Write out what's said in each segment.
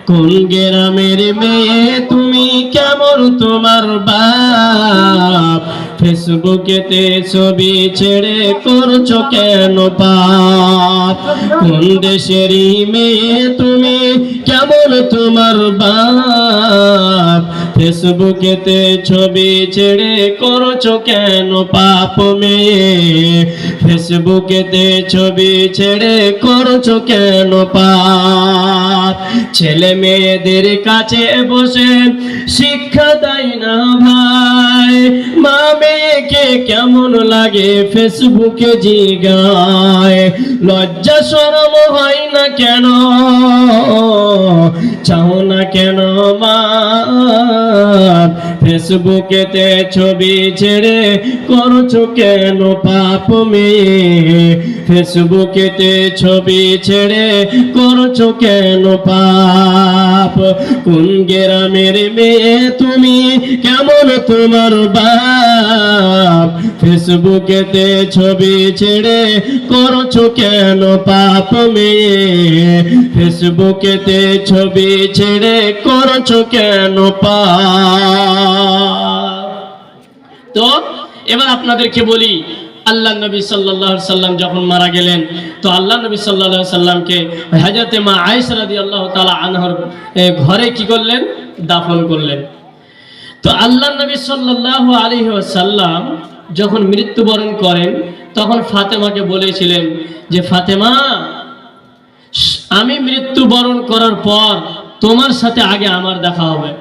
কোন গ্রামের মেয়ে তুমি, কেমন তোমার বাপ? ফেসবুকেতে ছবি ছেড়ে করছো কেন পাপ? কোন দেশেরই মেয়ে তুমি, কেমন তোমার বাপ? ফেসবুকেতে ছবি ছেড়ে করছো কেন পাপ মেয়ে? ফেসবুকেতে ছবি ছেড়ে করছো কেন পাপ? ছেলে মেয়েদের কাছে বসে শিক্ষা দেয় না ভাই, মা মেয়েকে কেমন লাগে ফেসবুকে জিগায়। লজ্জা শরম হয় না কেন, চাও না কেন মা? ফেসবুকেতে ছবি ছেড়ে করছো কেন পাপ মেয়ে? ফেসবুকেতে ছবি ছেড়ে করছো কেন পাপ? কোন গ্রামের মেয়ে তুমি, কেমন তোমার বাপ? ফেসবুকেতে ছবি ছেড়ে করছো কেন পাপ মেয়ে? ফেসবুকেতে ছবি ছেড়ে করছো কেন পাপ? তো এবার আপনাদেরকে বলি, আল্লাহ নবী সাল্লাল্লাহু আলাইহি সাল্লাম যখন মারা গেলেন, তো আল্লাহ নবী সাল্লাল্লাহু আলাইহি সাল্লামকে হযরতে মা আয়েশা রাদিয়াল্লাহু তাআলা আনহার ঘরে কি করলেন? দাফন করলেন। তো আল্লাহ নবী সাল্লাল্লাহু আলাইহি ওয়াসাল্লাম যখন মৃত্যুবরণ করেন, তখন ফাতেমাকে বলেছিলেন যে ফাতেমা, আমি মৃত্যুবরণ করার পর তোমার সাথে আগে আমার দেখা হবে,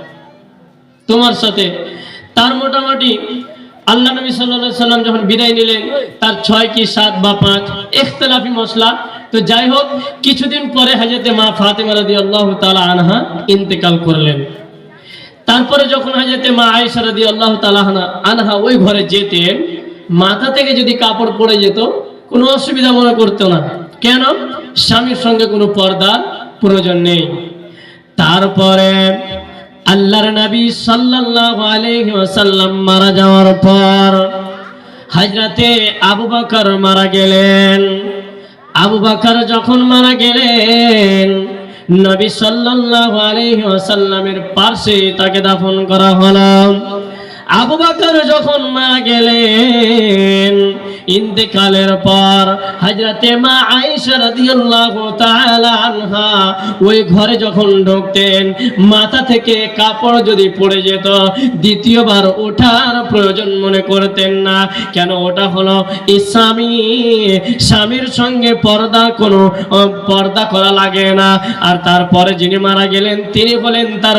তোমার সাথে। তার মোটামুটি আল্লাহ নবী সাল্লাল্লাহু আলাইহি সাল্লাম যখন বিদায় নিলেন, তার 6 কি 7 বা 5 ইখতিলাফি মসলা। তো যাই হোক, কিছুদিন পরে হযরতে মা ফাতেমা রাদিয়াল্লাহু তাআলা আনহা ইন্তেকাল করলেন। তারপরে যখন হযরতে মা আয়েশা রাদিয়াল্লাহু তাআলা আনহা ওই ঘরে যেতেন, মাথা থেকে যদি কাপড় পড়ে যেত কোনো অসুবিধা মনে করতো না। কেন? স্বামীর সঙ্গে কোনো পর্দার প্রয়োজন নেই। তারপরে আল্লাহর নবী সাল্লাল্লাহু আলাইহি ওয়াসাল্লাম মারা যাওয়ার পর হযরতে আবু বকর মারা গেলেন। আবু বকর যখন মারা গেলেন, নবী সাল্লাল্লাহু আলাইহি ওয়াসাল্লামের পাশে তাকে দাফন করা হলো। আবু বকর যখন মারা গেলেন, ইন্তেকালের পর হযরতে মা আয়েশা রাদিয়াল্লাহু তাআলা আনহা ওই ঘরে যখন ঢুকতেন, মাথা থেকে কাপড় যদি পড়ে যেত, দ্বিতীয়বার ওঠার প্রয়োজন মনে করতেন না। কেন? ওটা হলো ইসলামী, স্বামীর সঙ্গে পর্দা করা লাগে না। আর তারপরে যিনি মারা গেলেন তিনি বলেন তার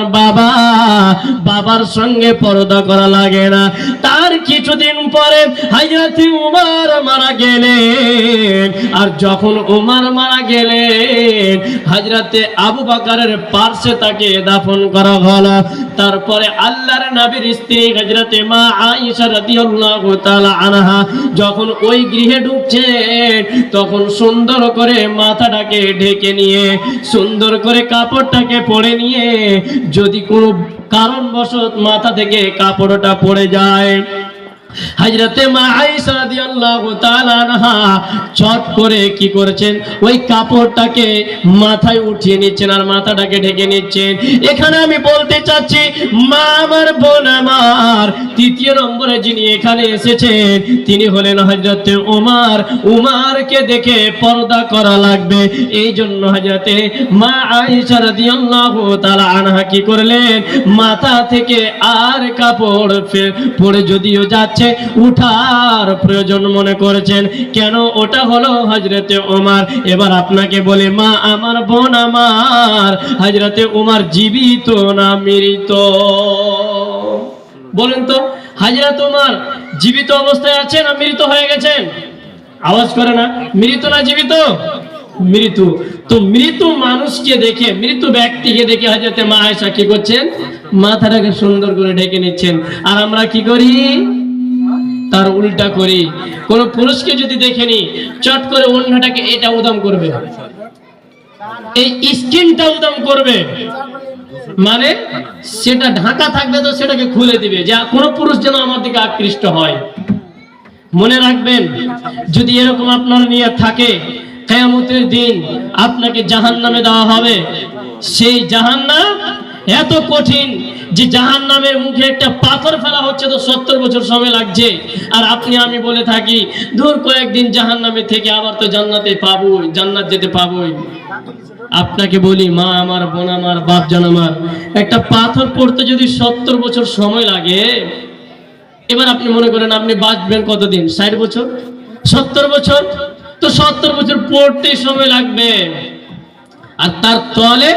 বাবার সঙ্গে পর্দা করা লাগে না। তার কিছুদিন পরে হযরতে উমর মারা গেলেন। আর যখন উমর মারা গেলেন, হযরতে আবু বকরের পাশে তাকে দাফন করা হলো। তারপরে আল্লাহর নবীর স্ত্রী হযরতে মা আয়েশা রাদিয়াল্লাহু তাআলা আনহা যখন ওই গৃহে ঢুকছেন, তখন সুন্দর করে মাথাটাকে ঢেকে নিয়ে, সুন্দর করে কাপড়টাকে পরে নিয়ে, যদি কোনো কারণবশত মাথা থেকে কাপড়টা পড়ে যায়, হযরতে মা আয়েশা রাদিয়াল্লাহু তাআলা আনহা চট করে কি করেছেন? ওই কাপড়টাকে মাথায় উঠিয়ে নিচ্ছেন আর মাথাটাকে ঢেকে নিচ্ছেন। এখানে আমি বলতে চাচ্ছি, মা আমার, বোন আমার, তৃতীয় নম্বরে যিনি এখানে এসেছেন তিনি হলেন হযরতে উমর। উমরকে দেখে পর্দা করা লাগবে, এই জন্য হযরতে মা আয়েশা রাদিয়াল্লাহু তাআলা আনহা কি করলেন? মাথা থেকে আর কাপড় পরে যদিও যাচ্ছে, উঠার প্রয়োজন মনে করেছেন। কেন? ওটা হলো হযরতে উমর। এবার আপনাকে বলে, মা আমার, বোন আমার, হযরতে উমর জীবিত না মৃত? বলেন তো, হযরত উমর জীবিত অবস্থায় আছেন না মৃত হয়ে গেছেন? আওয়াজ করে না, মৃত না জীবিত? মৃত। তো মৃত মানুষকে দেখে, মৃত ব্যক্তিকে দেখে হযরতে মা আয়েশা কি করছেন? মাথাটাকে সুন্দর করে ঢেকে নিচ্ছেন। আর আমরা কি করি? তার উল্টা করি। কোন পুরুষকে যদি দেখেনি, চট করে ওড়নাটাকে এটা উদাম করবে, এই স্কিনটা উদাম করবে, মানে সেটা ঢাকা থাকবে তো সেটাকে খুলে দিবে, যা কোনো পুরুষ যেন আমার দিকে আকৃষ্ট হয়। মনে রাখবেন, যদি এরকম আপনার নিয়ত থাকে কিয়ামতের দিন আপনাকে জাহান্নামে দেওয়া হবে। সেই জাহান্নাম এত কঠিন যে জাহান্নামের মুখে একটা পাথর ফেলা হচ্ছে তো 70 বছর সময় লাগছে, আর আপনি আমি বলে থাকি দূর কয়েকদিন জাহান্নামে থেকে আবার তো জান্নাতে পাবোই, জান্নাত যেতে পাবোই। আপনাকে বলি, মা আমার, বোন আমার, বাপ জান আমার, একটা পাথর পড়তে যদি 70 বছর সময় লাগে, এবার আপনি মনে করেন আপনি বাঁচবেন কতদিন? 60 বছর, 70 বছর, তো 70 বছর পড়তে সময় লাগবে। আর তার তলে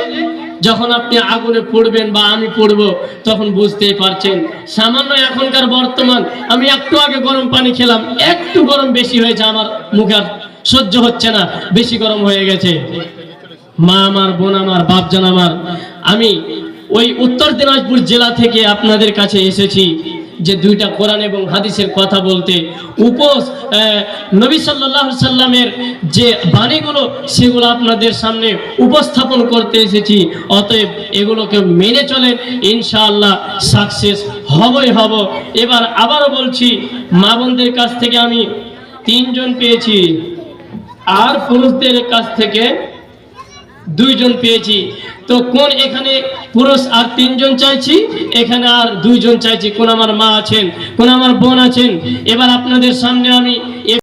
যখন আপনি আগুনে পড়বেন বা আমি পড়ব, তখন বুঝতেই পারছেন। সামান্য এখনকার বর্তমান, আমি একটু আগে গরম পানি খেলাম, একটু গরম বেশি হয়েছে, আমার মুখে আর সহ্য হচ্ছে না, বেশি গরম হয়ে গেছে। মা আমার, বোন আমার, বাপ জান আমার, আমি ওই উত্তর দিনাজপুর জেলা থেকে আপনাদের কাছে এসেছি যে দুইটা কোরআন এবং হাদিসের কথা বলতে। নবী সাল্লাল্লাহু আলাইহি সাল্লামের যে বাণীগুলো, সেগুলো আপনাদের সামনে উপস্থাপন করতে এসেছি। অতএব এগুলোকে মেনে চলেন, ইনশাআল্লাহ সাকসেস হবই হব। এবার আবারও বলছি, মা বোনদের কাছ থেকে আমি 3 জন পেয়েছি, আর পুরুষদের কাছ থেকে 2 জন পেয়েছি। তো কোন এখানে পুরুষ আর 3 জন চাইছি, এখানে আর 2 জন চাইছি। কোন আমার মা আছেন, কোন আমার বোন আছেন। এবার আপনাদের সামনে আমি